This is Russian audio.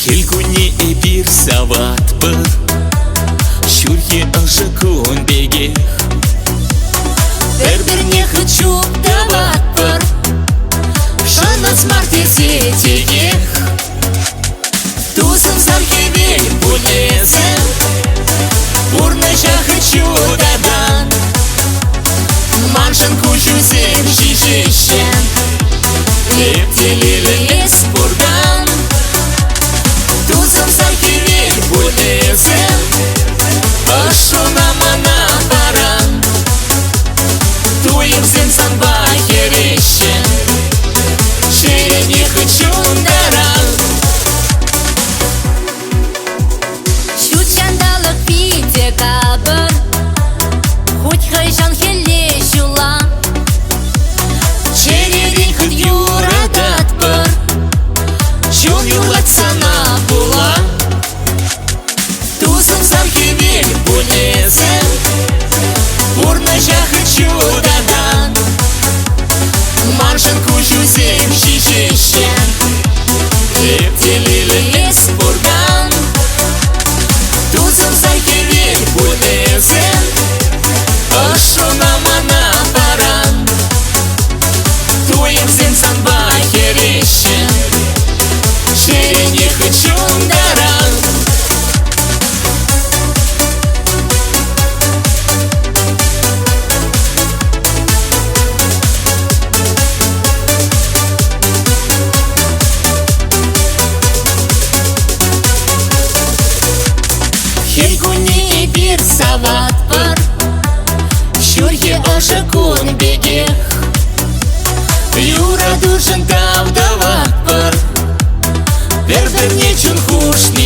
Келгүні эпир сават бір Шүрхе ұшы күн бегех Бір-бірне хочу дават бір Шанас мартесе тегех Тусым зархевель бұлезім Бурныша хочу дадан Маршын күшізім жишішен Лептелелі лес бұрдан Тусым зархевель бұлезім Ашуна мана баран Туемсен санба херешен Шерене хочу даран Шучандалық пиде кабыр Хоть хайшан хеле жула Шеререн хыт юратат бір Чун юлат сана була Тусым зархевель бұлезім Бурныша хочу дадан Маршын күшізім жишішен Лептелелі лес бұрдан Тусым зархевель бұлезім Ашуна мана баран Туемсен санба херешен Шерене хочу даран Келгүні бір сават бір Шүрхе ұшы күн бегех Юра душын тавдават бір Бір-бірне чүн хушни